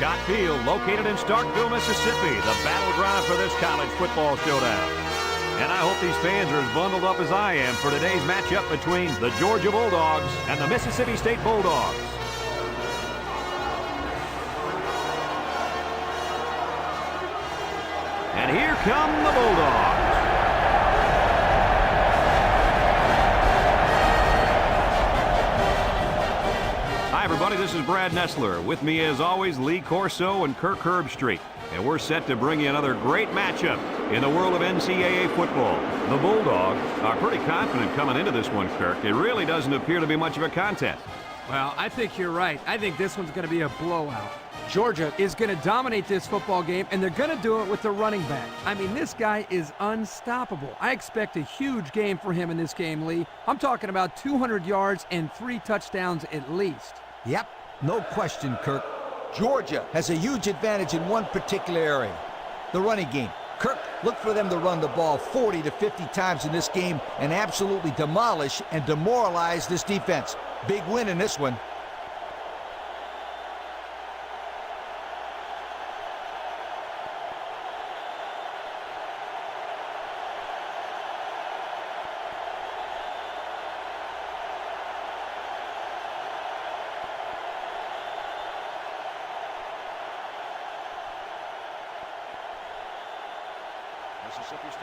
Scott Field, located in Starkville, Mississippi, the battleground for this college football showdown. And I hope these fans are as bundled up as I am for today's matchup between the Georgia Bulldogs and the Mississippi State Bulldogs. And here come the Bulldogs. Hi, everybody. This is Brad Nessler. With me, as always, Lee Corso and Kirk Herbstreit. And we're set to bring you another great matchup in the world of NCAA football. The Bulldogs are pretty confident coming into this one, Kirk. It really doesn't appear to be much of a contest. Well, I think you're right. I think this one's going to be a blowout. Georgia is going to dominate this football game, and they're going to do it with the running back. I mean, this guy is unstoppable. I expect a huge game for him in this game, Lee. I'm talking about 200 yards and 3 touchdowns at least. Yep, no question, Kirk. Georgia has a huge advantage in one particular area, the running game. Kirk, look for them to run the ball 40 to 50 times in this game and absolutely demolish and demoralize this defense. Big win in this one.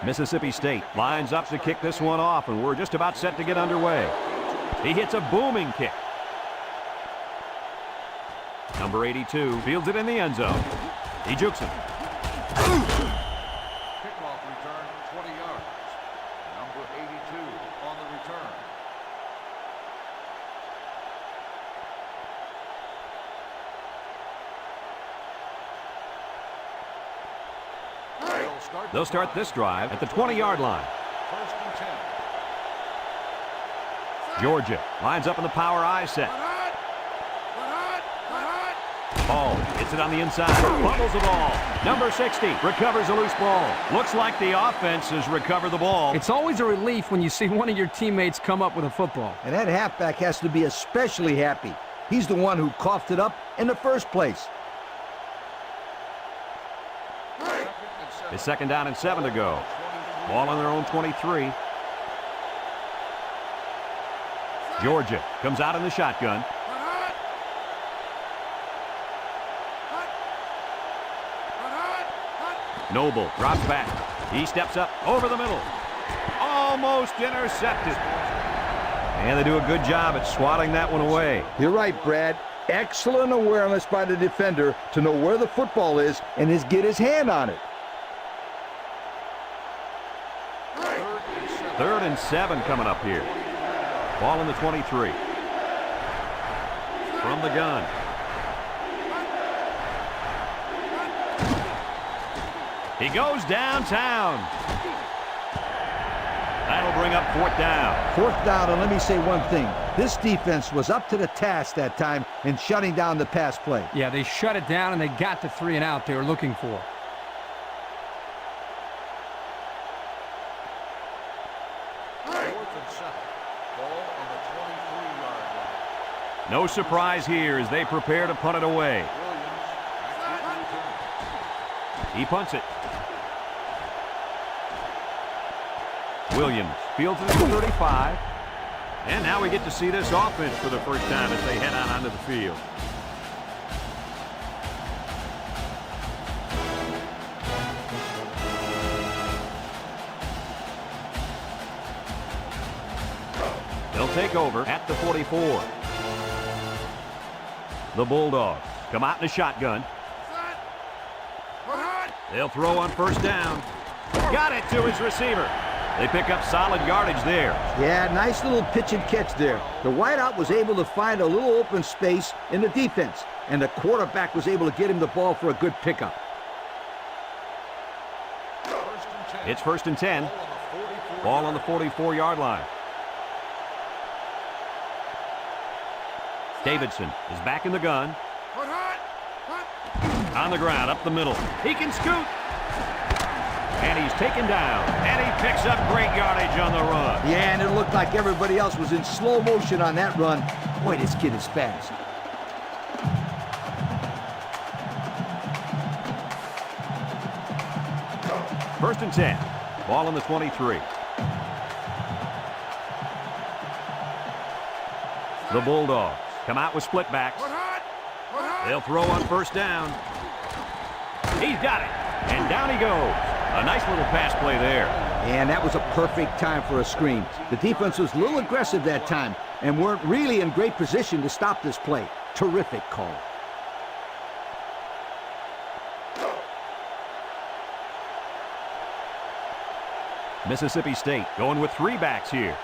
Mississippi State lines up to kick this one off, and we're just about set to get underway. He hits a booming kick. Number 82 fields it in the end zone. He jukes him. Kickoff return, 20 yards. Number 82 on the return. They'll start this drive at the 20-yard line. First and 10. Georgia lines up in the power I set. Ball hits it on the inside. Fumbles the ball. Number 60 recovers a loose ball. Looks like the offense has recovered the ball. It's always a relief when you see one of your teammates come up with a football. And that halfback has to be especially happy. He's the one who coughed it up in the first place. It's 2nd down and 7 to go. Ball on their own 23. Georgia comes out in the shotgun. Noble drops back. He steps up over the middle. Almost intercepted. And they do a good job at swatting that one away. You're right, Brad. Excellent awareness by the defender to know where the football is and get his hand on it. 3rd and 7 coming up here. Ball in the 23. From the gun. He goes downtown. That'll bring up 4th down. 4th down, and let me say one thing. This defense was up to the task that time in shutting down the pass play. Yeah, they shut it down, and they got the 3 and out they were looking for. No surprise here as they prepare to punt it away. He punts it. Williams fields it at 35. And now we get to see this offense for the first time as they head on onto the field. They'll take over at the 44. The Bulldogs come out in a shotgun. They'll throw on 1st down. Got it to his receiver. They pick up solid yardage there. Yeah, nice little pitch and catch there. The wideout was able to find a little open space in the defense, and the quarterback was able to get him the ball for a good pickup. It's 1st and 10. Ball on the 44-yard line. Davidson is back in the gun. On the ground, up the middle. He can scoot. And he's taken down. And he picks up great yardage on the run. Yeah, and it looked like everybody else was in slow motion on that run. Boy, this kid is fast. First and 10. Ball on the 23. The Bulldogs come out with split backs. They'll throw on first down. He's got it. And down he goes. A nice little pass play there. And that was a perfect time for a screen. The defense was a little aggressive that time and weren't really in great position to stop this play. Terrific call. Mississippi State going with 3 backs here.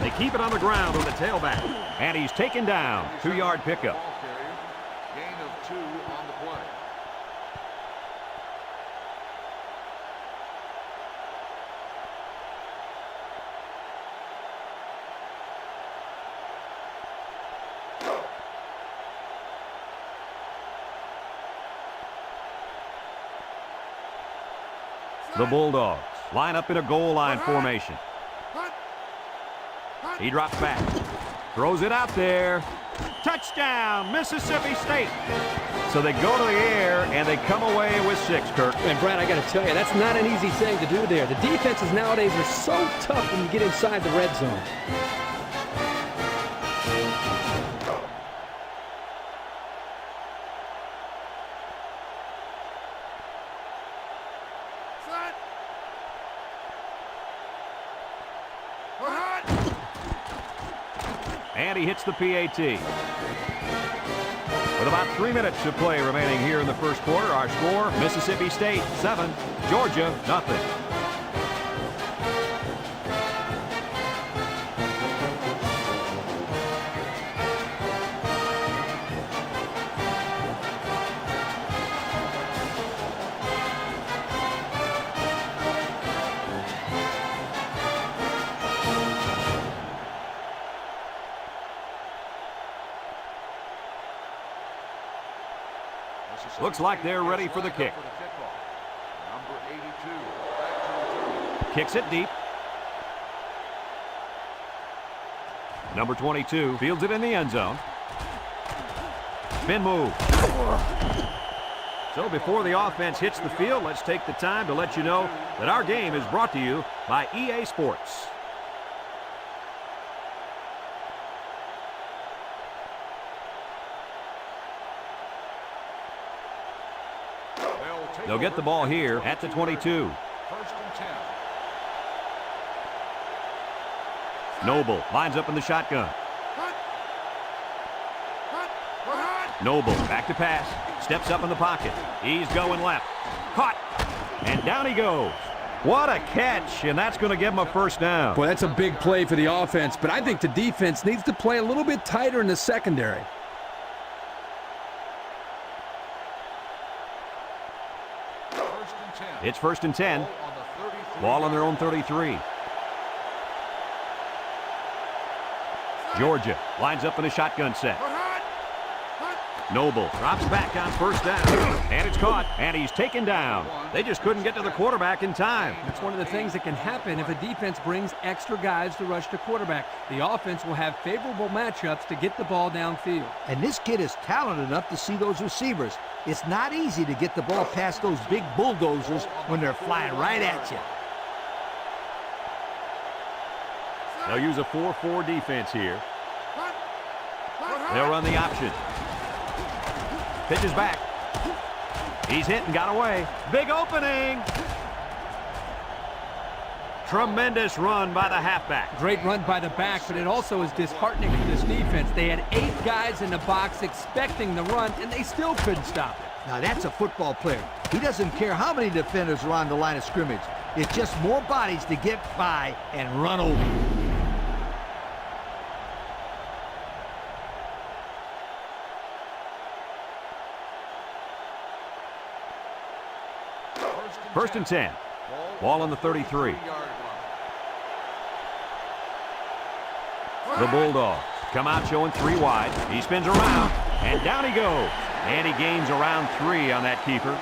They keep it on the ground on the tailback. And he's taken down. 2-yard pickup. Gain of 2 on the play. The Bulldogs line up in a goal line formation. He drops back. Throws it out there. Touchdown, Mississippi State. So they go to the air, and they come away with 6, Kirk. And, Brad, I got to tell you, that's not an easy thing to do there. The defenses nowadays are so tough when you get inside the red zone. And he hits the PAT. With about 3 minutes to play remaining here in the first quarter, our score, Mississippi State 7, Georgia nothing. Looks like they're ready for the kick. Number 82. Back to return. Kicks it deep. Number 22 fields it in the end zone. Spin move. So before the offense hits the field, let's take the time to let you know that our game is brought to you by EA Sports. They'll get the ball here at the 22. First and 10. Noble lines up in the shotgun. Noble back to pass. Steps up in the pocket. He's going left. Caught. And down he goes. What a catch, and that's going to give him a first down. Boy, that's a big play for the offense, but I think the defense needs to play a little bit tighter in the secondary. It's first and 10. Ball on their own 33. Georgia lines up in a shotgun set. Noble drops back on first down. And it's caught. And he's taken down. They just couldn't get to the quarterback in time. It's one of the things that can happen if a defense brings extra guys to rush the quarterback. The offense will have favorable matchups to get the ball downfield. And this kid is talented enough to see those receivers. It's not easy to get the ball past those big bulldozers when they're flying right at you. They'll use a 4-4 defense here. They'll run the option. Pitches back. He's hit and got away. Big opening. Tremendous run by the halfback. Great run by the back, but it also is disheartening for this defense. They had 8 guys in the box expecting the run, and they still couldn't stop it. Now that's a football player. He doesn't care how many defenders are on the line of scrimmage. It's just more bodies to get by and run over. First and 10. Ball on the 33. The Bulldogs come out showing 3 wide. He spins around, and down he goes. And he gains around 3 on that keeper.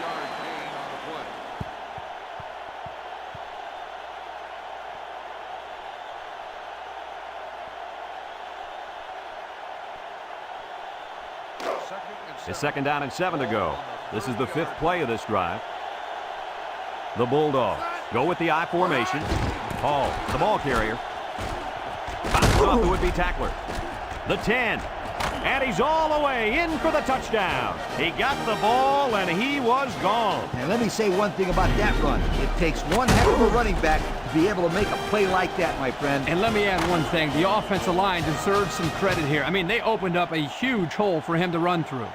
It's second down and 7 to go. This is the 5th play of this drive. The Bulldogs go with the I formation. Hall, the ball carrier. Bounces off the would-be tackler. The 10. And he's all the way in for the touchdown. He got the ball, and he was gone. And let me say one thing about that run. It takes one heck of a running back to be able to make a play like that, my friend. And let me add one thing. The offensive line deserves some credit here. I mean, they opened up a huge hole for him to run through.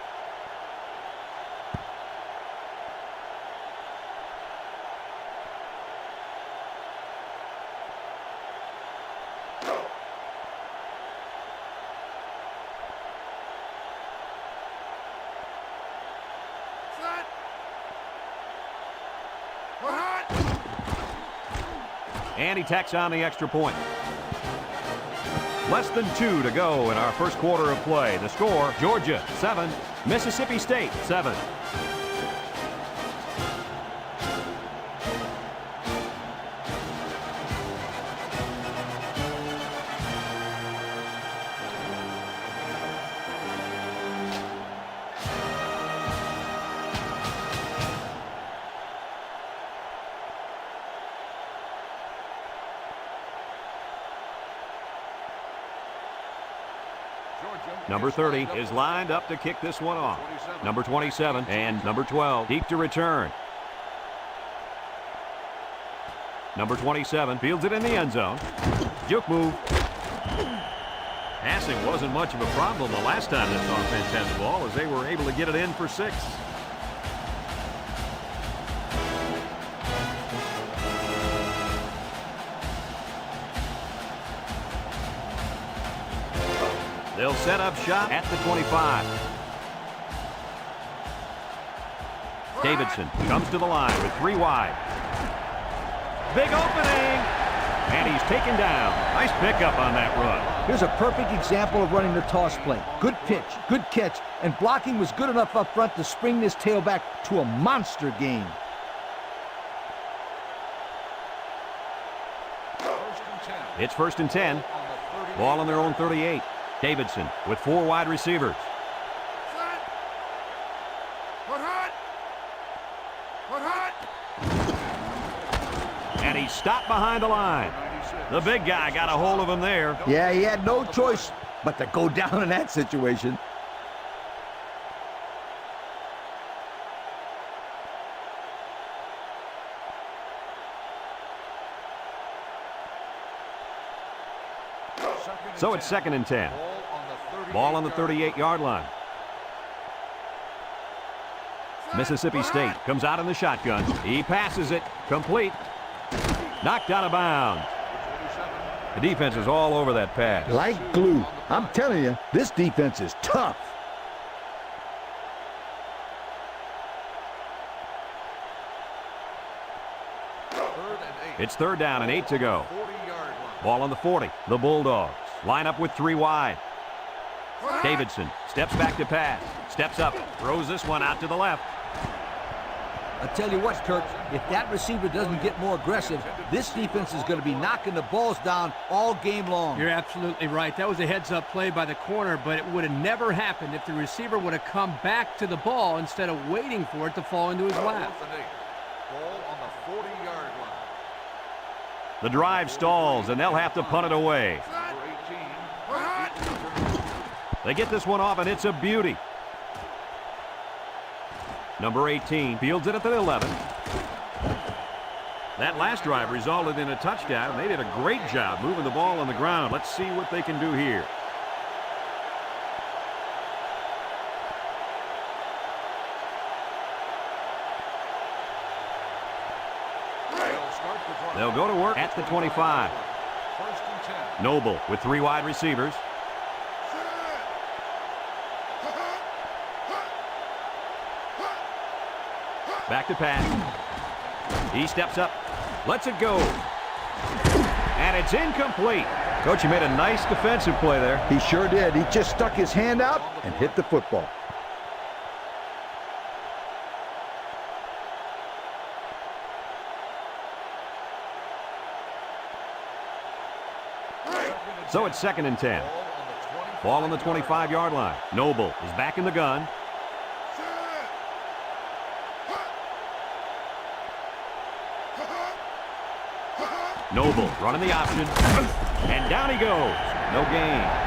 And he tacks on the extra point. Less than 2 to go in our first quarter of play. The score, Georgia 7, Mississippi State 7. Number 30 is lined up to kick this one off. Number 27 and number 12 deep to return. Number 27 fields it in the end zone. Juke move. Passing wasn't much of a problem the last time this offense had the ball, as they were able to get it in for 6. They'll set up shop at the 25. Davidson comes to the line with 3 wide. Big opening! And he's taken down. Nice pickup on that run. Here's a perfect example of running the toss play. Good pitch, good catch, and blocking was good enough up front to spring this tailback to a monster gain. It's 1st and 10. Ball on their own 38. Davidson with 4 wide receivers. And he's stopped behind the line. The big guy got a hold of him there. Yeah, he had no choice but to go down in that situation. So it's 2nd and 10. Ball on the 38-yard line. Mississippi State comes out in the shotgun. He passes it. Complete. Knocked out of bounds. The defense is all over that pass. Like glue. I'm telling you, this defense is tough. It's 3rd down and 8 to go. Ball on the 40. The Bulldogs line up with 3 wide. Davidson steps back to pass. Steps up. Throws this one out to the left. I tell you what, Kirk, if that receiver doesn't get more aggressive, this defense is going to be knocking the balls down all game long. You're absolutely right. That was a heads-up play by the corner, but it would have never happened if the receiver would have come back to the ball instead of waiting for it to fall into his lap. Ball on the 40-yard line. The drive stalls, and they'll have to punt it away. They get this one off, and it's a beauty. Number 18 fields it at the 11. That last drive resulted in a touchdown. They did a great job moving the ball on the ground. Let's see what they can do here. They'll go to work at the 25. Noble with 3 wide receivers. Back to pass. He steps up, lets it go. And it's incomplete. Coach, he made a nice defensive play there. He sure did. He just stuck his hand out and hit the football. So it's 2nd and 10. Ball on the 25-yard line. Noble is back in the gun. Noble running the option. And down he goes. No gain.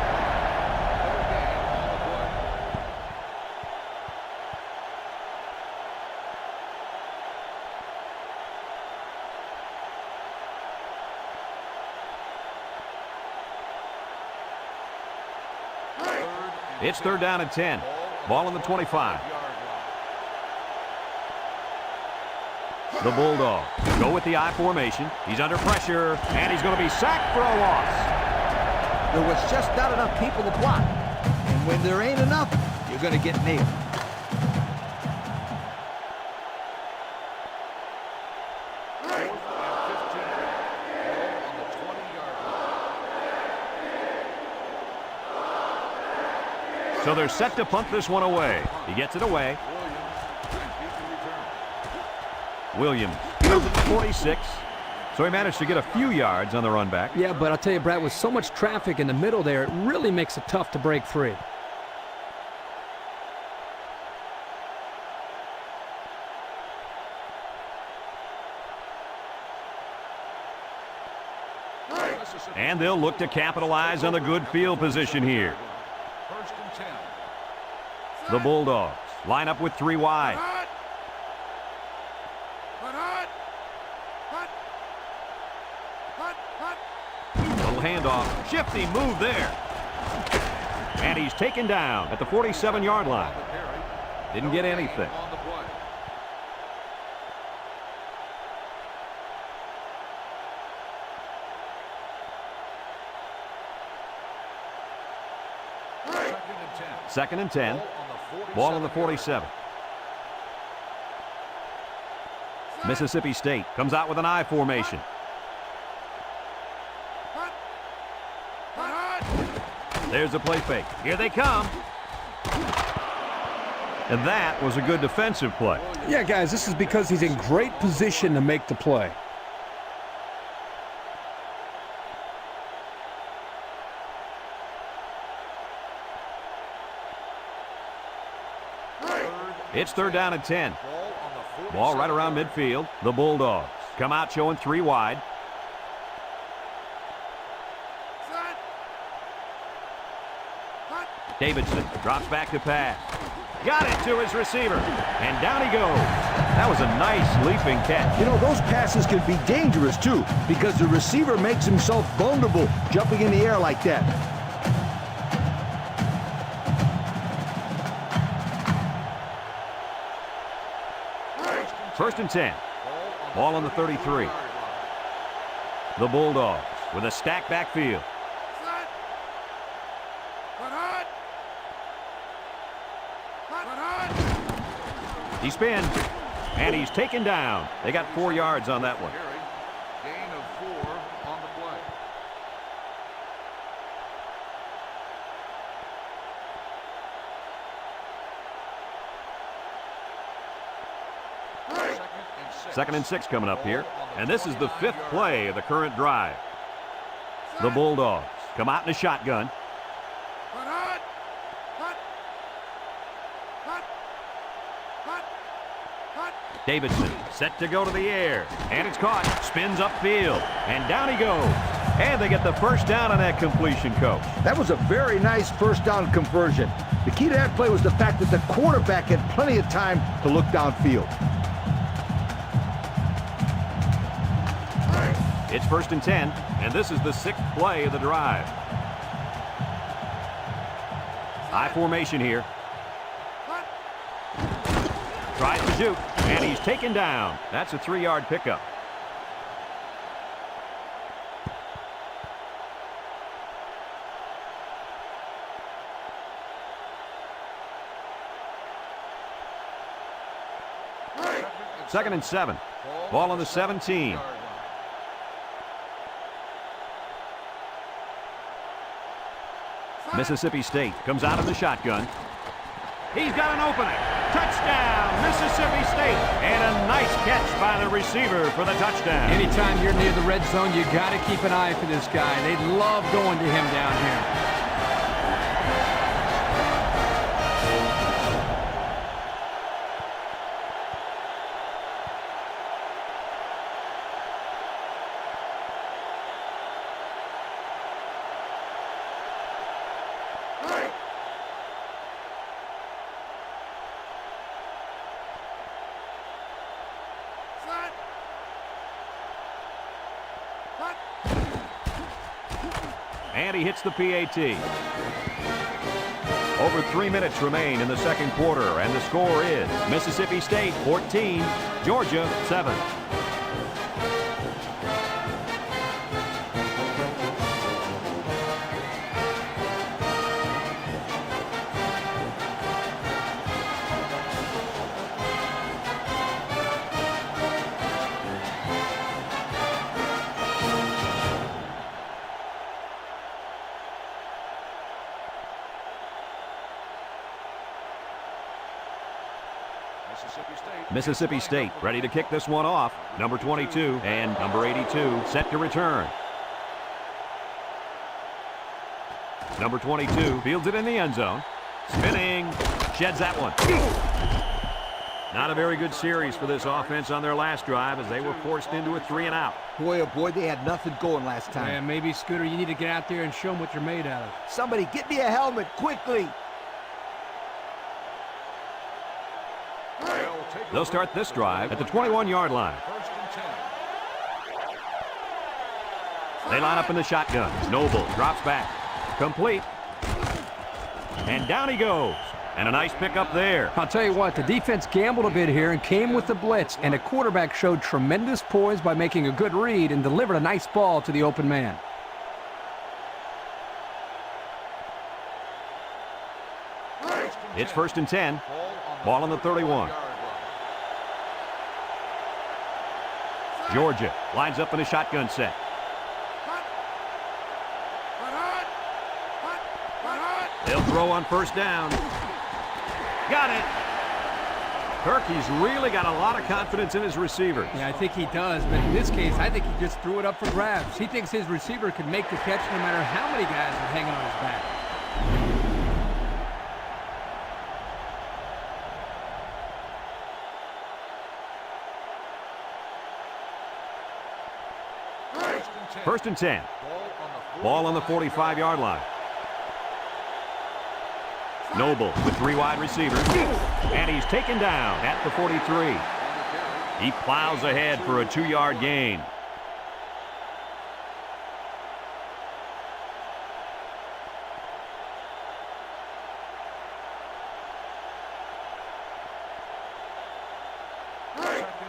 It's third down and 10. Ball on the 25. The Bulldogs go with the I formation. He's under pressure, and he's going to be sacked for a loss. There was just not enough people to block. And when there ain't enough, you're going to get nailed. So they're set to punt this one away. He gets it away. Williams goes at the 46. So he managed to get a few yards on the run back. Yeah, but I'll tell you, Brad, with so much traffic in the middle there, it really makes it tough to break free. And they'll look to capitalize on the good field position here. First and 10. The Bulldogs line up with 3 wide. Little handoff. Shifty move there. And he's taken down at the 47-yard line. Didn't get anything. On the play. Second and 10. Ball on the 47. Mississippi State comes out with an I formation. There's the play fake. Here they come. And that was a good defensive play. Yeah, guys, this is because he's in great position to make the play. It's third down and 10. Ball right around midfield. The Bulldogs come out showing 3 wide. Davidson drops back to pass. Got it to his receiver. And down he goes. That was a nice leaping catch. You know, those passes can be dangerous, too, because the receiver makes himself vulnerable jumping in the air like that. First and 10. Ball on the 33. The Bulldogs with a stacked backfield. He spins, and he's taken down. They got 4 yards on that one. Gain of 4 on the play. Second and 6 coming up here. And this is the 5th play of the current drive. The Bulldogs come out in a shotgun. Davidson set to go to the air. And it's caught. Spins upfield. And down he goes. And they get the first down on that completion, Coach. That was a very nice first down conversion. The key to that play was the fact that the quarterback had plenty of time to look downfield. It's first and 10, and this is the 6th play of the drive. I formation here. Tries to shoot, and he's taken down. That's a 3-yard pickup. Second and 7. Ball on the 17. Mississippi State comes out of the shotgun. He's got an opening. Touchdown, Mississippi State. And a nice catch by the receiver for the touchdown. Anytime you're near the red zone, you got to keep an eye for this guy. They love going to him down here. And he hits the PAT. Over 3 minutes remain in the second quarter, and the score is Mississippi State 14, Georgia 7. Mississippi State ready to kick this one off. Number 22 and number 82 set to return. Number 22 fields it in the end zone. Spinning. Sheds that one. Not a very good series for this offense on their last drive as they were forced into a 3-and-out. Boy, oh boy, they had nothing going last time. Yeah, maybe, Scooter, you need to get out there and show them what you're made out of. Somebody get me a helmet quickly. They'll start this drive at the 21-yard line. They line up in the shotgun. Noble drops back. Complete. And down he goes. And a nice pickup there. I'll tell you what, the defense gambled a bit here and came with the blitz, and the quarterback showed tremendous poise by making a good read and delivered a nice ball to the open man. It's 1st and 10. Ball on the 31. Georgia lines up in a shotgun set. They'll throw on 1st down. Got it. Kirky's really got a lot of confidence in his receivers. Yeah, I think he does, but in this case, I think he just threw it up for grabs. He thinks his receiver can make the catch no matter how many guys are hanging on his back. First and 10. Ball on the 45-yard line. Noble with 3 wide receivers. And he's taken down at the 43. He plows ahead for a 2-yard gain.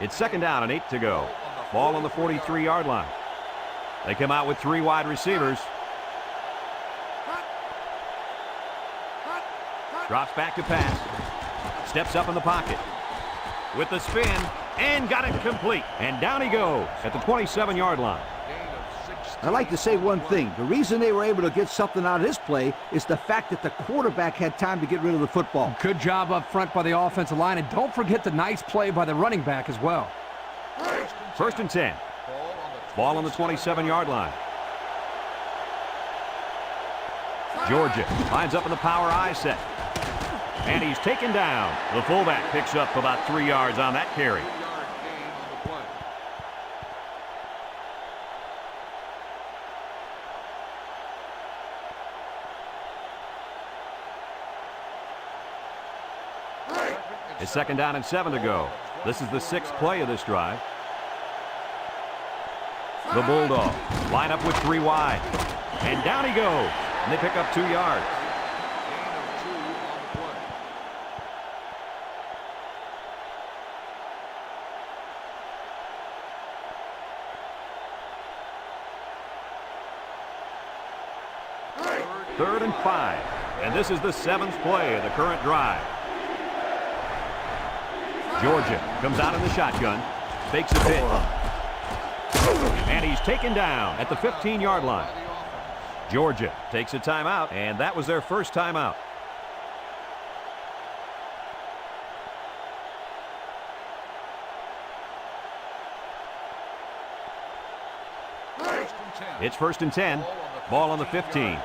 It's 2nd down and 8 to go. Ball on the 43-yard line. They come out with 3 wide receivers. Drops back to pass. Steps up in the pocket. With the spin. And got it complete. And down he goes at the 27-yard line. I'd like to say one thing. The reason they were able to get something out of this play is the fact that the quarterback had time to get rid of the football. Good job up front by the offensive line. And don't forget the nice play by the running back as well. 1st and 10. Ball on the 27-yard line. Georgia lines up in the power I set. And he's taken down. The fullback picks up about 3 yards on that carry. It's 2nd down and 7 to go. This is the 6th play of this drive. The Bulldogs line up with 3 wide. And down he goes. And they pick up 2 yards. Third and 5. And this is the 7th play of the current drive. Georgia comes out in the shotgun. Fakes a pitch. And he's taken down at the 15-yard line. Georgia takes a timeout, and that was their first timeout. It's 1st and 10. Ball on the 15.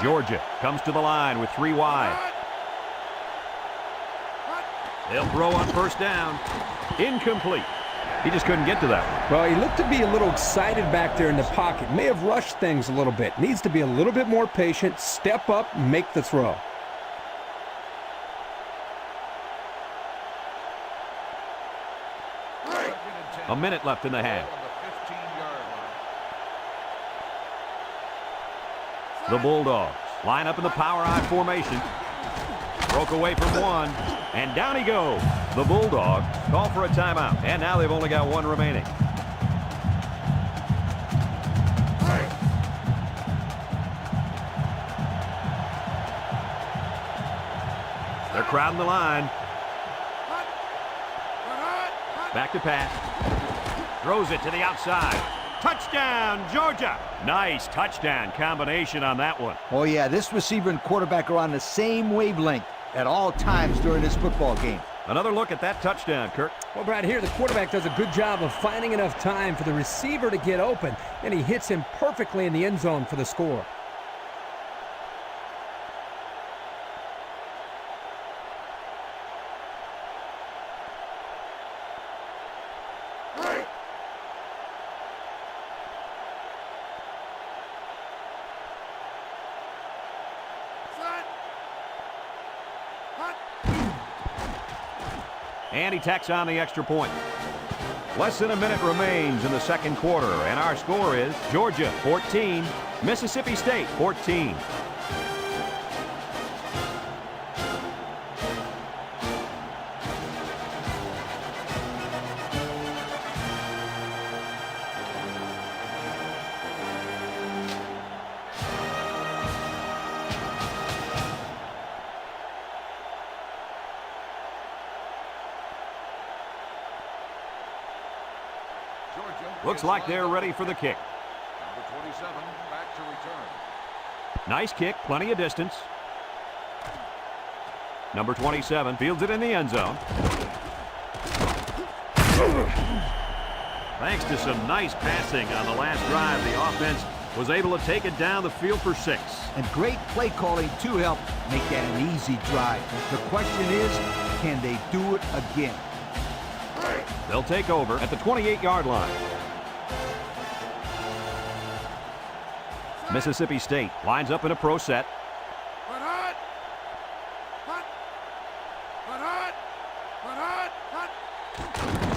Georgia comes to the line with 3 wide. They'll throw on 1st down. Incomplete. He just couldn't get to that one. Well, he looked to be a little excited back there in the pocket. May have rushed things a little bit. Needs to be a little bit more patient, step up, make the throw. A minute left in the half. On the 15-yard line. The Bulldogs line up in the power I formation. Broke away from one, and down he goes. The Bulldogs call for a timeout, and now they've only got one remaining. They're crowding the line. Back to pass. Throws it to the outside. Touchdown, Georgia! Nice touchdown combination on that one. Oh, yeah, this receiver and quarterback are on the same wavelength at all times during this football game. Another look at that touchdown, Kirk. Well, Brad, here the quarterback does a good job of finding enough time for the receiver to get open, and he hits him perfectly in the end zone for the score. And he tacks on the extra point. Less than a minute remains in the second quarter, and our score is Georgia 14, Mississippi State 14. Looks like they're ready for the kick. Number 27 back to return. Nice kick, plenty of distance. Number 27 fields it in the end zone. Thanks to some nice passing on the last drive, the offense was able to take it down the field for 6. And great play calling to help make that an easy drive. The question is, can they do it again? They'll take over at the 28-yard line. Mississippi State lines up in a pro set.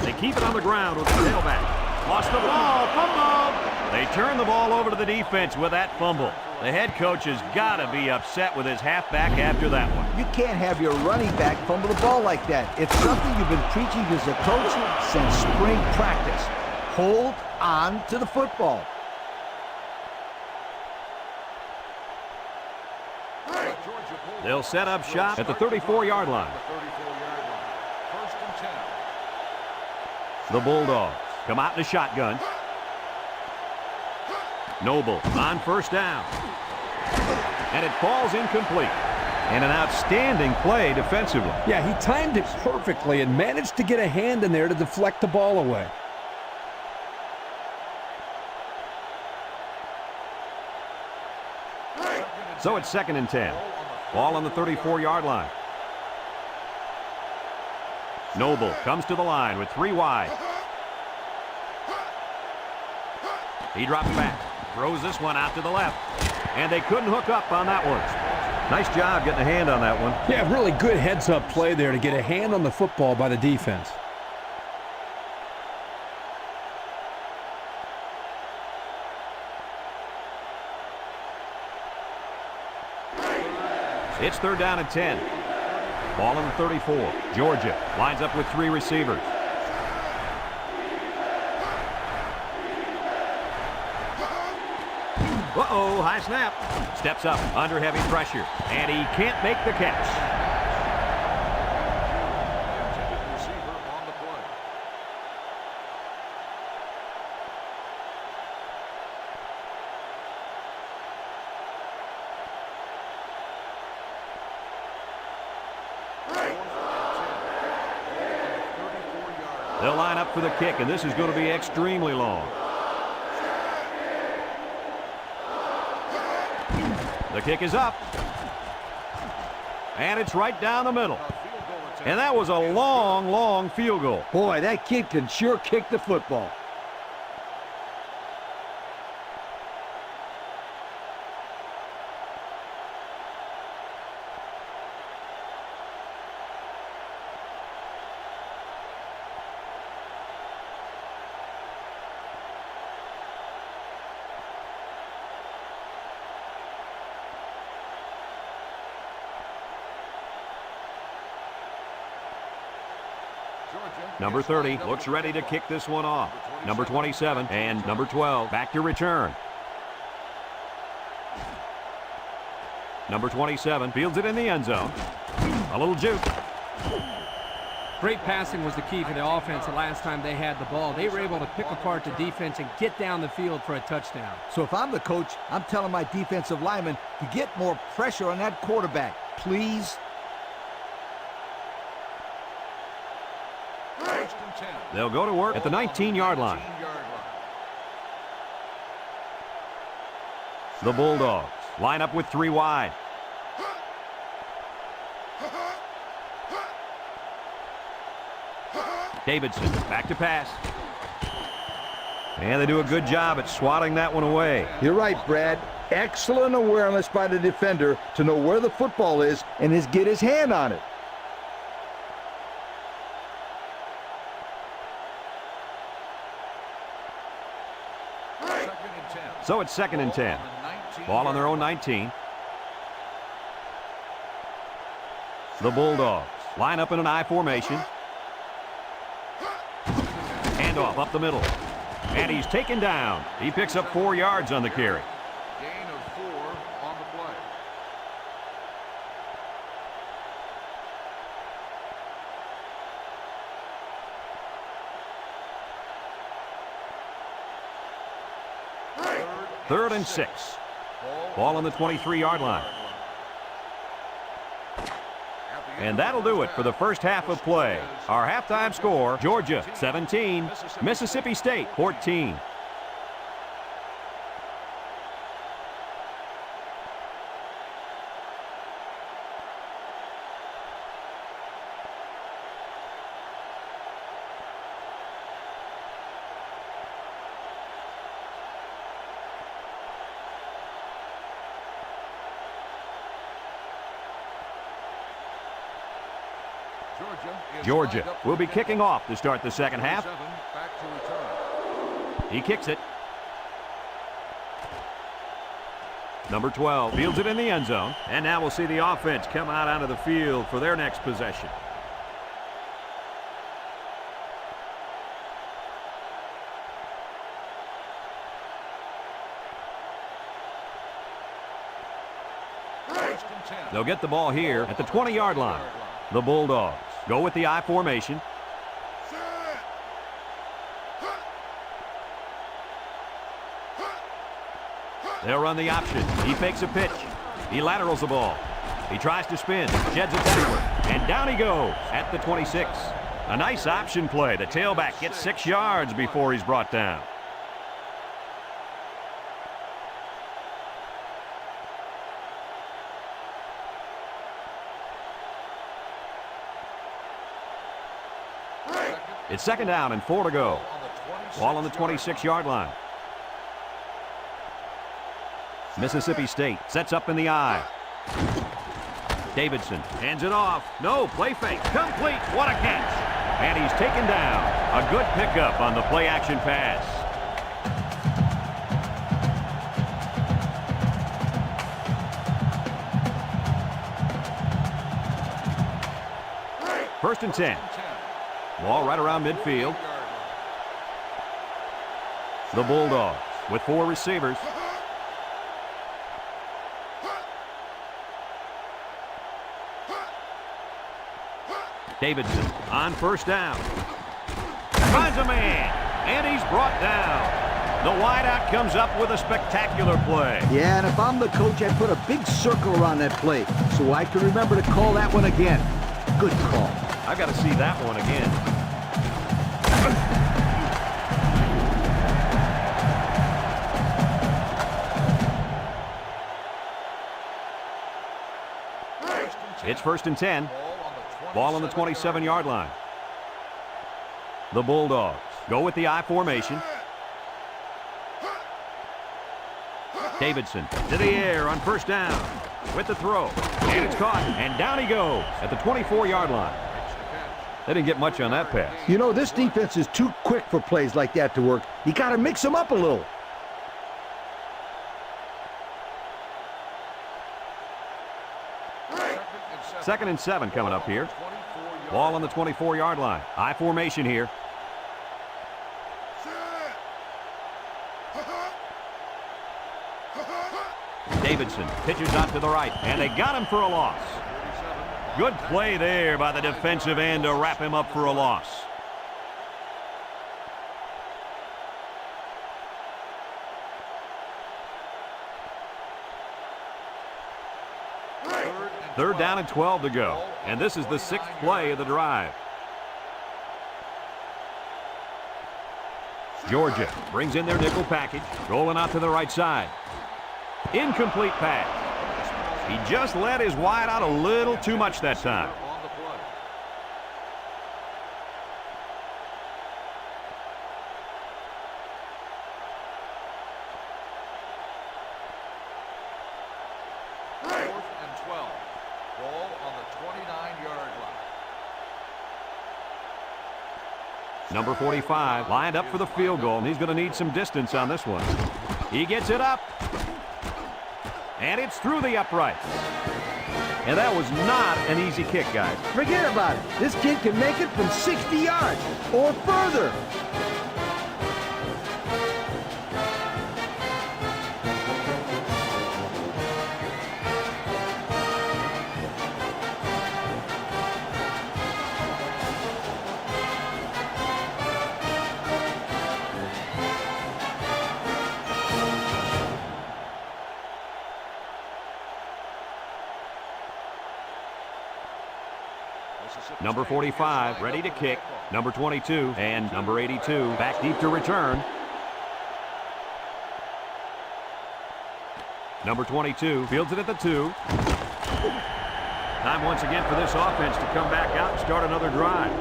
They keep it on the ground with the tailback. Lost the ball, fumble. They turn the ball over to the defense with that fumble. The head coach has got to be upset with his halfback after that one. You can't have your running back fumble the ball like that. It's something you've been preaching as a coach since spring practice. Hold on to the football. They'll set up shop at the 34-yard line. First and 10. The Bulldogs come out in a shotgun. Noble on first down. And it falls incomplete. And an outstanding play defensively. Yeah, he timed it perfectly and managed to get a hand in there to deflect the ball away. So it's 2nd and 10. Ball on the 34-yard line. Noble comes to the line with 3 wide. He drops back. Throws this one out to the left. And they couldn't hook up on that one. Nice job getting a hand on that one. Yeah, really good heads-up play there to get a hand on the football by the defense. It's 3rd down and 10. Ball on the 34. Georgia lines up with 3 receivers. Uh-oh, high snap. Steps up under heavy pressure, and he can't make the catch. Intended receiver on the play. They'll line up for the kick, and this is going to be extremely long. The kick is up. And it's right down the middle. And that was a long, long field goal. Boy, that kid can sure kick the football. Number 30 looks ready to kick this one off. Number 27 and number 12 back to return. Number 27 fields it in the end zone. A little juke. Great passing was the key for the offense the last time they had the ball. They were able to pick apart the defense and get down the field for a touchdown. So if I'm the coach, I'm telling my defensive linemen to get more pressure on that quarterback, please. They'll go to work at the 19-yard line. The Bulldogs line up with 3 wide. Davidson back to pass. And they do a good job at swatting that one away. You're right, Brad. Excellent awareness by the defender to know where the football is and get his hand on it. So it's 2nd and 10. Ball on their own 19. The Bulldogs line up in an I formation. Handoff up the middle. And he's taken down. He picks up 4 yards on the carry. Gain of 4 on the play. Third and 6. Ball on the 23-yard line. And that'll do it for the first half of play. Our halftime score, Georgia 17, Mississippi State 14. Georgia will be kicking off to start the second half. He kicks it. Number 12 fields it in the end zone. And now we'll see the offense come out onto the field for their next possession. They'll get the ball here at the 20-yard line. The Bulldogs go with the I formation. They'll run the option. He fakes a pitch. He laterals the ball. He tries to spin, sheds it backward, and down he goes at the 26. A nice option play. The tailback gets 6 yards before he's brought down. It's 2nd down and 4 to go. Ball on the 26-yard line. Mississippi State sets up in the I. Davidson hands it off. No, play fake. Complete. What a catch. And he's taken down. A good pickup on the play action pass. First and 10. Ball right around midfield. The Bulldogs with 4 receivers. Davidson on first down. Finds a man, and he's brought down. The wideout comes up with a spectacular play. Yeah, and if I'm the coach, I'd put a big circle around that play so I can remember to call that one again. Good call. I've got to see that one again. It's 1st and 10. Ball on the 27-yard line. The Bulldogs go with the I formation. Davidson to the air on first down with the throw. And it's caught, and down he goes at the 24-yard line. They didn't get much on that pass. You know, this defense is too quick for plays like that to work. You got to mix them up a little. Second and 7 coming up here. Ball on the 24-yard line. I formation here. Davidson pitches out to the right, and they got him for a loss. Good play there by the defensive end to wrap him up for a loss. Third down and 12 to go, and this is the 6th play of the drive. Georgia brings in their nickel package, rolling out to the right side. Incomplete pass. He just let his wide out a little too much that time. Number 45 lined up for the field goal, and he's going to need some distance on this one. He gets it up, and it's through the upright. And that was not an easy kick, guys. Forget about it. This kid can make it from 60 yards or further. Number 45 ready to kick. Number 22 and number 82 back deep to return. Number 22 fields it at the 2. Time once again for this offense to come back out and start another drive.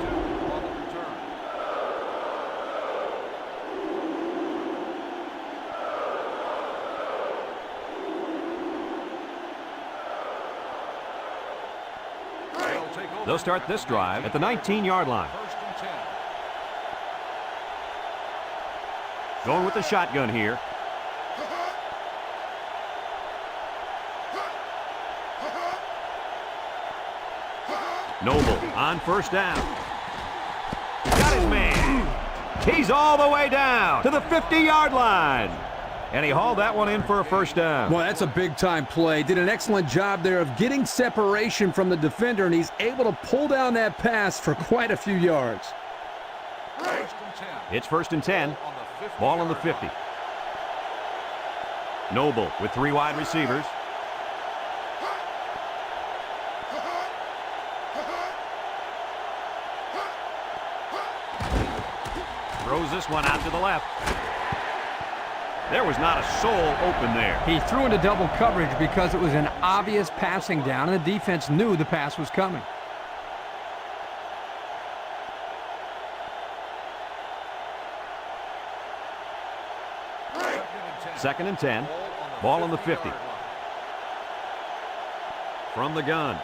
They'll start this drive at the 19-yard line. Going with the shotgun here. Noble on first down. Got his man. He's all the way down to the 50-yard line. And he hauled that one in for a first down. Well, that's a big-time play. Did an excellent job there of getting separation from the defender, and he's able to pull down that pass for quite a few yards. It's 1st and 10. Ball on the 50. Noble with 3 wide receivers. Throws this one out to the left. There was not a soul open there. He threw into double coverage because it was an obvious passing down, and the defense knew the pass was coming. Second and 10. Ball on the 50. From the gun.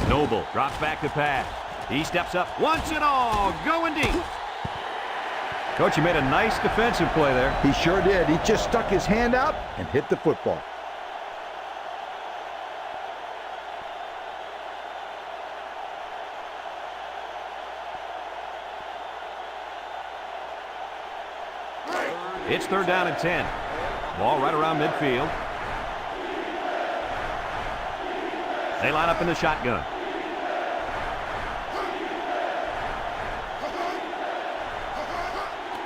Noble drops back to pass. He steps up, wants it all, going deep. Coach, he made a nice defensive play there. He sure did. He just stuck his hand out and hit the football. It's 3rd down and 10. Ball right around midfield. They line up in the shotgun.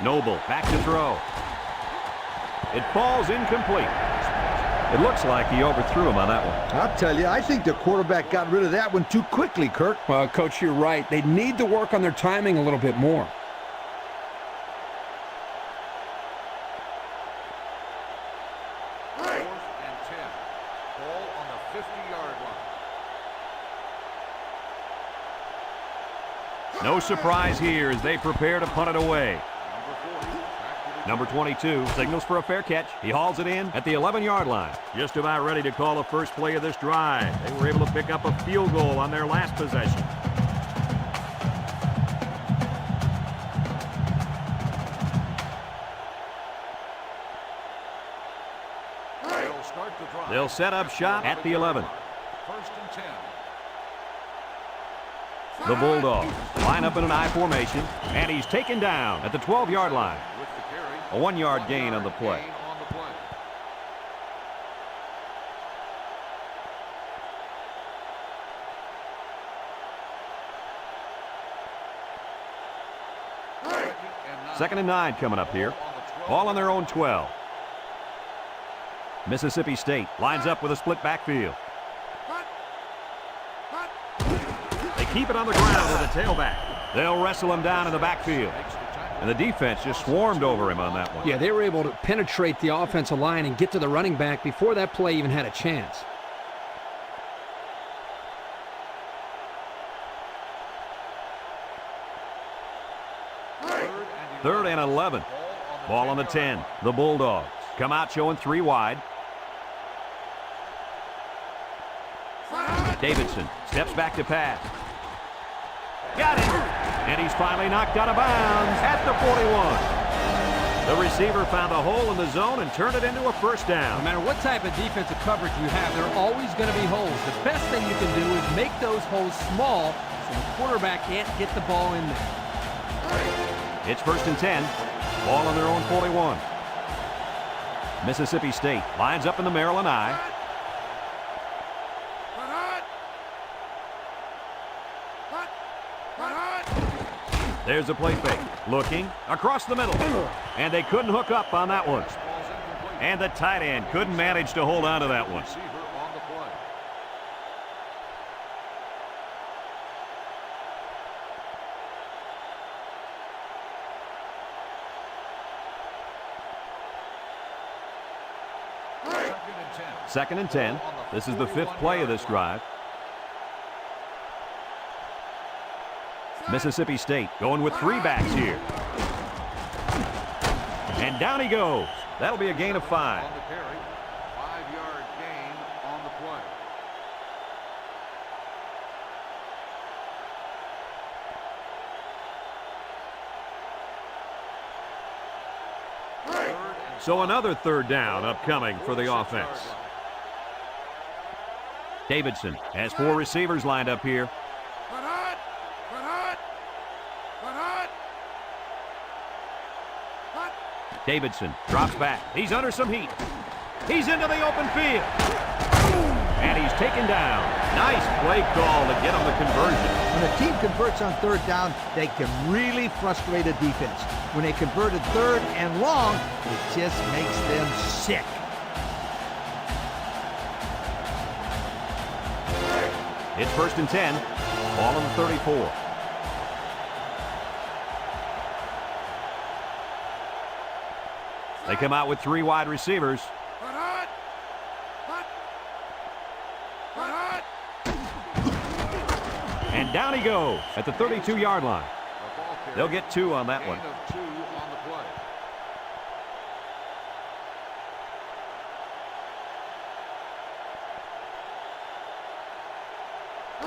Noble back to throw. It falls incomplete. It looks like he overthrew him on that one. I'll tell you, I think the quarterback got rid of that one too quickly, Kirk. Well, Coach, you're right. They need to work on their timing a little bit more. No surprise here as they prepare to punt it away. Number 22 signals for a fair catch. He hauls it in at the 11-yard line. Just about ready to call the first play of this drive. They were able to pick up a field goal on their last possession. They'll They'll set up shop at the 11. First and 10. The Bulldogs line up in an I formation, and he's taken down at the 12-yard line. With the carry. A 1-yard gain on the play. Gain on the play. Second and 9 coming up here. Ball on their own 12. Mississippi State lines up with a split backfield. They keep it on the ground with a tailback. They'll wrestle him down in the backfield. And the defense just swarmed over him on that one. Yeah, they were able to penetrate the offensive line and get to the running back before that play even had a chance. Third and 11. Ball on the 10. The Bulldogs come out showing 3 wide. Davidson steps back to pass. Got it. And he's finally knocked out of bounds at the 41. The receiver found a hole in the zone and turned it into a first down. No matter what type of defensive coverage you have, there are always going to be holes. The best thing you can do is make those holes small so the quarterback can't get the ball in there. It's first and 10. Ball on their own 41. Mississippi State lines up in the Maryland I. There's a play fake. Looking across the middle. And they couldn't hook up on that one. And the tight end couldn't manage to hold on to that one. Receiver on the play. Second and 10. This is the 5th play of this drive. Mississippi State going with 3 backs here. And down he goes. That'll be a gain of 5. On the carry. 5-yard gain on the play. So another third down upcoming for the offense. Davidson has 4 receivers lined up here. Davidson drops back. He's under some heat. He's into the open field. And he's taken down. Nice play call to get him the conversion. When a team converts on third down, they can really frustrate a defense. When they converted third and long, it just makes them sick. It's first and 10. Ball on the 34. They come out with 3 wide receivers. And down he goes at the 32-yard line. They'll get 2 on that one. Gain of 2 on the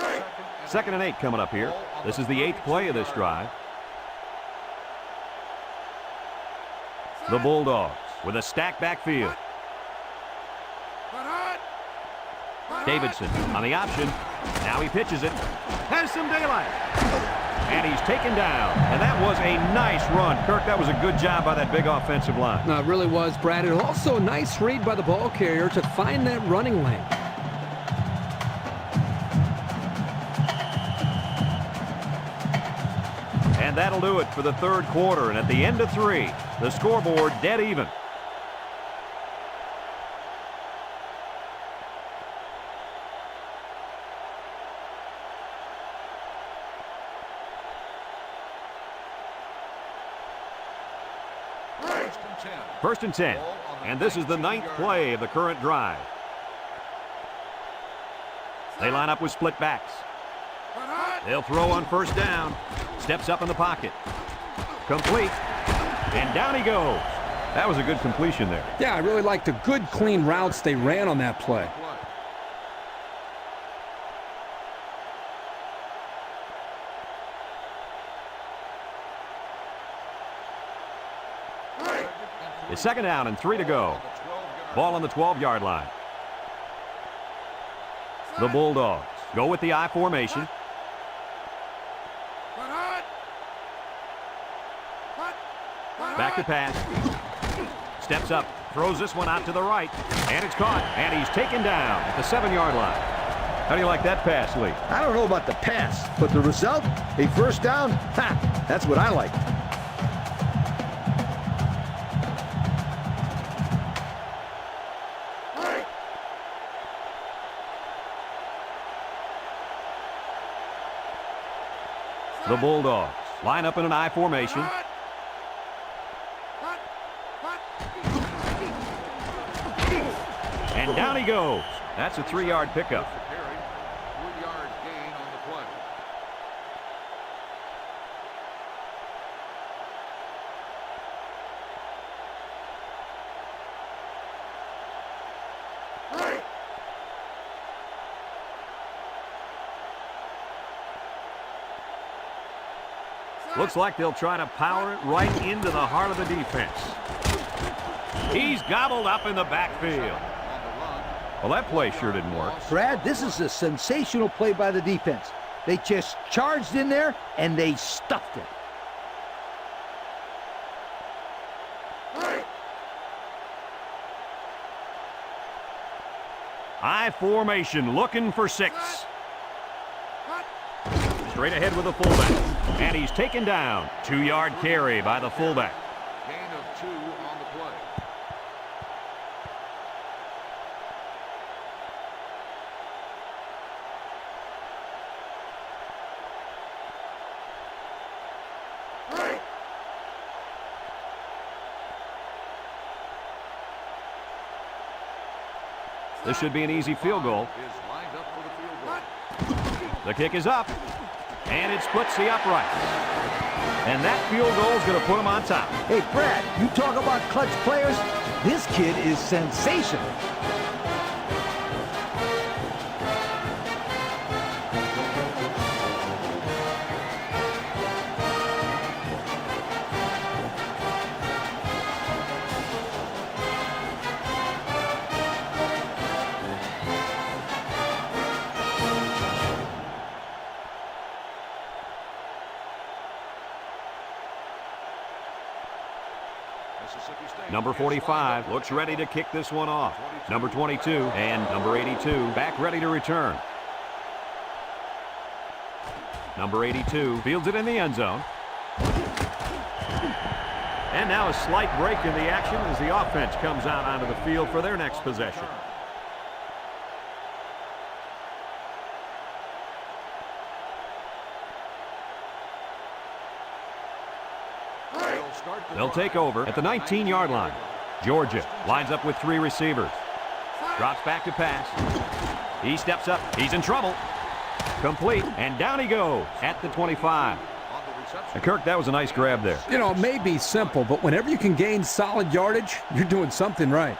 play. Second and 8 coming up here. This is the 8th play of this drive. The Bulldogs with a stacked backfield. Davidson on the option. Now he pitches it. Has some daylight. And he's taken down. And that was a nice run. Kirk, that was a good job by that big offensive line. No, it really was, Brad. And also a nice read by the ball carrier to find that running lane. And that'll do it for the third quarter. And at the end of 3, the scoreboard dead even. First and 10. And this is the 9th play of the current drive. They line up with split backs. They'll throw on first down. Steps up in the pocket. Complete. And down he goes. That was a good completion there. Yeah, I really liked the good, clean routes they ran on that play. It's second down and 3 to go. Ball on the 12-yard line. The Bulldogs go with the I formation. Back to pass. Steps up, throws this one out to the right, and it's caught, and he's taken down at the 7-yard line. How do you like that pass, Lee? I don't know about the pass, but the result, a first down, ha, that's what I like. The Bulldogs line up in an I formation. And down he goes. That's a 3-yard pickup. 3-yard gain on the play. Looks like they'll try to power it right into the heart of the defense. He's gobbled up in the backfield. Well, that play sure didn't work. Brad, this is a sensational play by the defense. They just charged in there, and they stuffed it. I formation looking for 6. Straight ahead with the fullback. And he's taken down. 2-yard carry by the fullback. Gain of 2 on the play. This should be an easy field goal. Is lined up for the field goal. The kick is up. And it splits the uprights. And that field goal is going to put him on top. Hey, Brad, you talk about clutch players? This kid is sensational. Number 45 looks ready to kick this one off. Number 22 and number 82 back ready to return. Number 82 fields it in the end zone. And now a slight break in the action as the offense comes out onto the field for their next possession. They'll take over at the 19-yard line. Georgia lines up with 3 receivers. Drops back to pass. He steps up. He's in trouble. Complete. And down he goes at the 25. And Kirk, that was a nice grab there. You know, it may be simple, but whenever you can gain solid yardage, you're doing something right.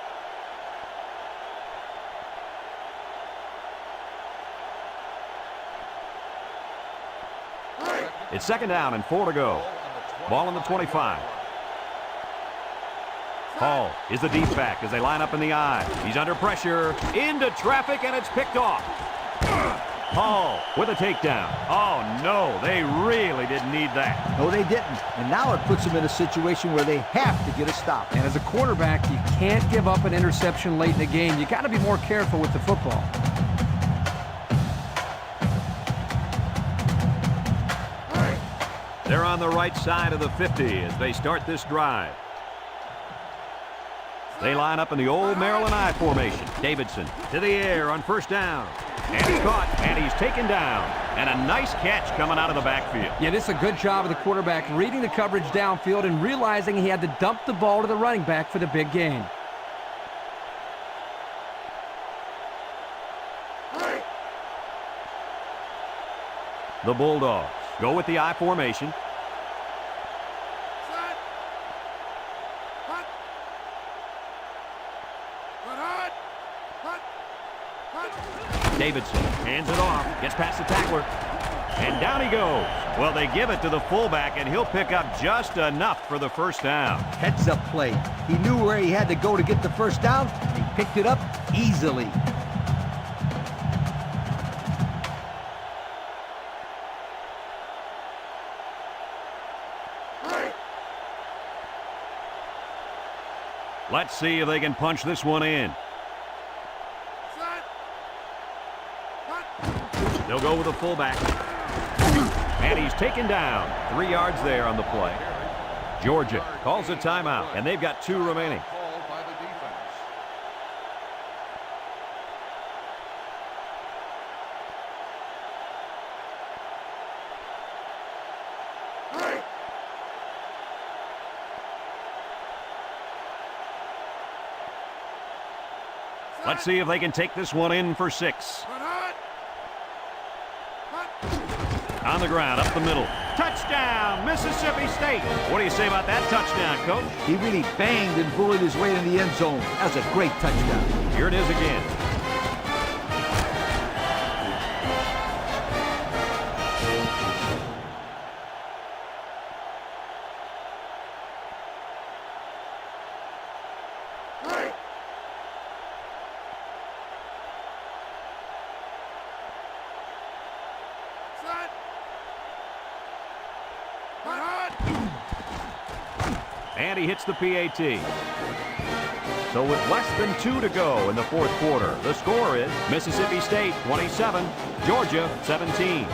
It's 2nd down and 4 to go. Ball on the 25. Hall is the deep back as they line up in the I. He's under pressure, into traffic, and it's picked off. Hall with a takedown. Oh, no, they really didn't need that. No, they didn't. And now it puts them in a situation where they have to get a stop. And as a quarterback, you can't give up an interception late in the game. You got to be more careful with the football. They're on the right side of the 50 as they start this drive. They line up in the old Maryland I formation. Davidson to the air on 1st down. And he's caught, and he's taken down. And a nice catch coming out of the backfield. Yeah, this is a good job of the quarterback reading the coverage downfield and realizing he had to dump the ball to the running back for the big gain. The Bulldogs go with the I formation. Davidson hands it off, gets past the tackler, and down he goes. Well, they give it to the fullback, and he'll pick up just enough for the 1st down. Heads-up play. He knew where he had to go to get the 1st down. He picked it up easily. Let's see if they can punch this one in. They'll go with a fullback. And he's taken down. 3 yards there on the play. Georgia calls a timeout, and they've got 2 remaining. Called by the defense. Let's see if they can take this one in for 6. On the ground, up the middle. Touchdown, Mississippi State. What do you say about that touchdown, Coach? He really banged and bullied his way in the end zone. That was a great touchdown. Here it is again. And he hits the PAT. So with less than 2 to go in the 4th quarter, the score is Mississippi State 27, Georgia 17.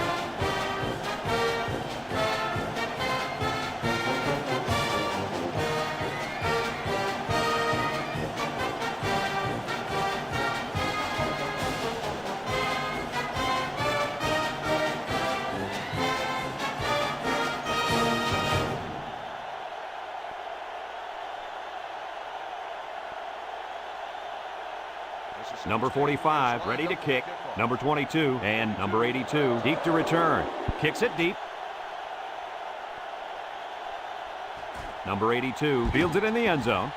Number 45, ready to kick. Number 22 and number 82, deep to return. Kicks it deep. Number 82 fields it in the end zone.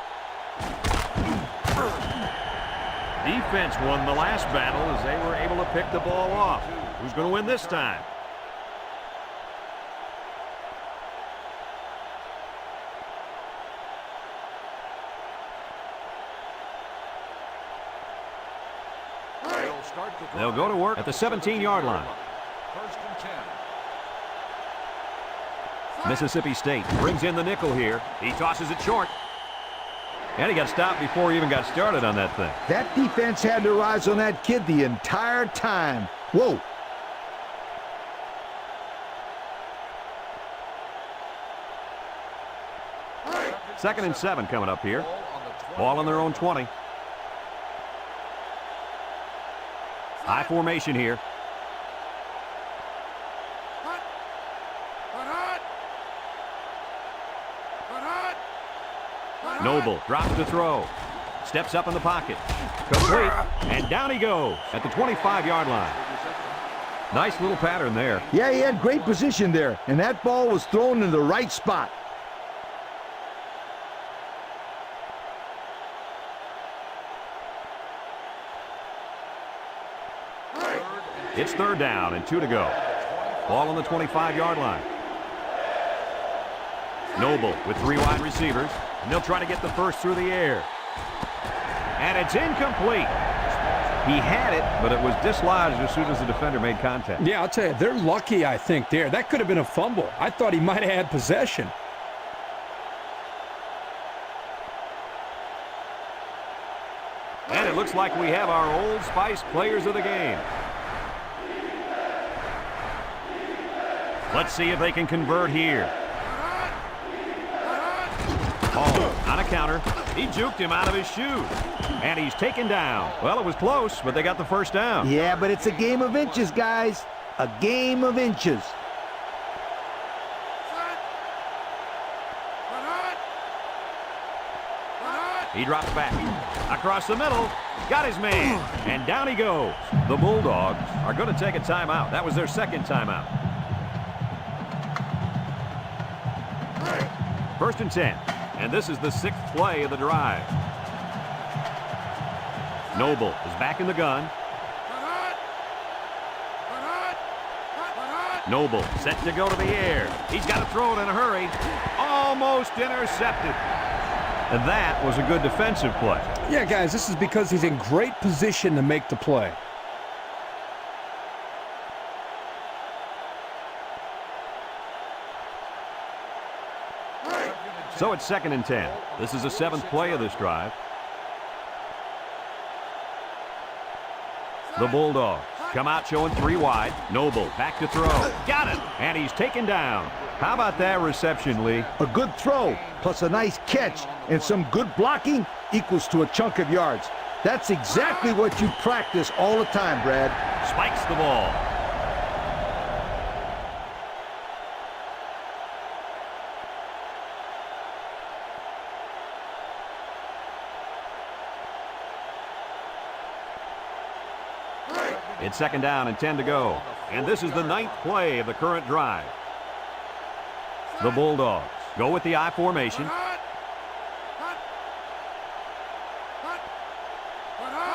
Defense won the last battle as they were able to pick the ball off. Who's going to win this time? They'll go to work at the 17-yard line. First and 10. Mississippi State brings in the nickel here. He tosses it short. And he got stopped before he even got started on that thing. That defense had their eyes on that kid the entire time. Whoa. Second and 7 coming up here. Ball on their own 20. High formation here. Noble drops to throw. Steps up in the pocket. Complete. And down he goes at the 25-yard line. Nice little pattern there. Yeah, he had great position there, and that ball was thrown in the right spot. It's 3rd down and 2 to go. Ball on the 25-yard line. Noble with 3 wide receivers. And they'll try to get the first through the air. And it's incomplete. He had it, but it was dislodged as soon as the defender made contact. Yeah, I'll tell you, they're lucky, I think, there. That could have been a fumble. I thought he might have had possession. And it looks like we have our Old Spice players of the game. Let's see if they can convert here. Oh, on a counter. He juked him out of his shoes. And he's taken down. Well, it was close, but they got the first down. Yeah, but it's a game of inches, guys. A game of inches. He drops back. Across the middle. Got his man. And down he goes. The Bulldogs are going to take a timeout. That was their second timeout. First and 10. And this is the 6th play of the drive. Noble is back in the gun. Noble set to go to the air. He's got to throw it in a hurry. Almost intercepted. And that was a good defensive play. Yeah, guys, this is because he's in great position to make the play. So it's 2nd and 10. This is the 7th play of this drive. The Bulldogs come out showing 3 wide. Noble back to throw. Got it. And he's taken down. How about that reception, Lee? A good throw, plus a nice catch, and some good blocking equals to a chunk of yards. That's exactly what you practice all the time, Brad. Spikes the ball. It's 2nd down and 10 to go. And this is the 9th play of the current drive. The Bulldogs go with the I formation.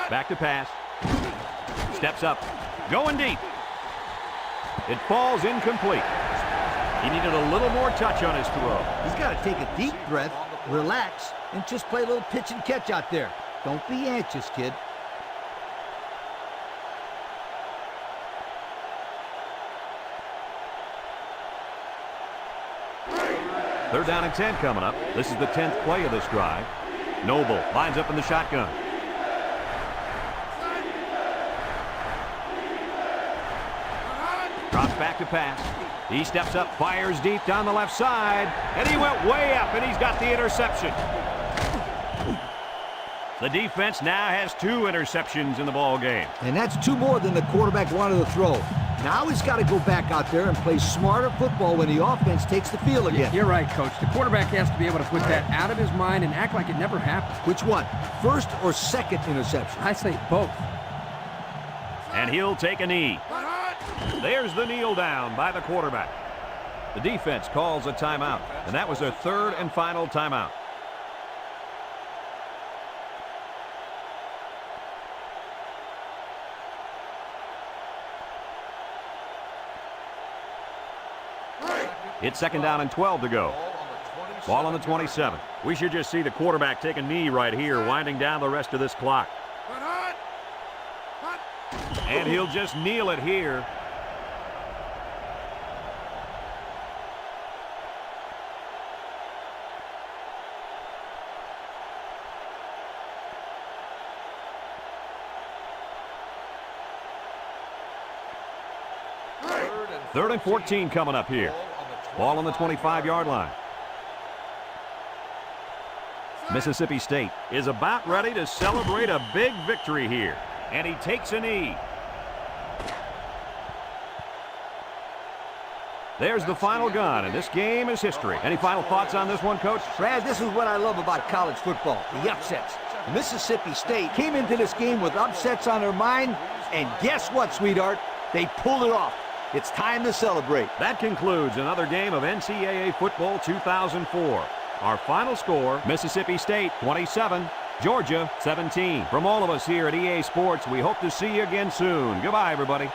Back to pass. Steps up. Going deep. It falls incomplete. He needed a little more touch on his throw. He's got to take a deep breath, relax, and just play a little pitch and catch out there. Don't be anxious, kid. Third down and 10 coming up. This is the 10th play of this drive. Noble lines up in the shotgun. Drops back to pass. He steps up, fires deep down the left side, and he went way up, and he's got the interception. The defense now has 2 interceptions in the ball game. And that's 2 more than the quarterback wanted to throw. Now he's got to go back out there and play smarter football when the offense takes the field again. You're right, Coach. The quarterback has to be able to put that out of his mind and act like it never happened. Which one? First or second interception? I say both. And he'll take a knee. There's the kneel down by the quarterback. The defense calls a timeout, and that was their 3rd and final timeout. It's 2nd down and 12 to go. Ball on the 27. We should just see the quarterback take a knee right here, winding down the rest of this clock. And he'll just kneel it here. Third and 14 coming up here. Ball on the 25-yard line. Mississippi State is about ready to celebrate a big victory here. And he takes a knee. There's the final gun, and this game is history. Any final thoughts on this one, Coach? Brad, this is what I love about college football, the upsets. Mississippi State came into this game with upsets on their mind, and guess what, sweetheart? They pulled it off. It's time to celebrate. That concludes another game of NCAA Football 2004. Our final score, Mississippi State 27, Georgia 17. From all of us here at EA Sports, we hope to see you again soon. Goodbye, everybody.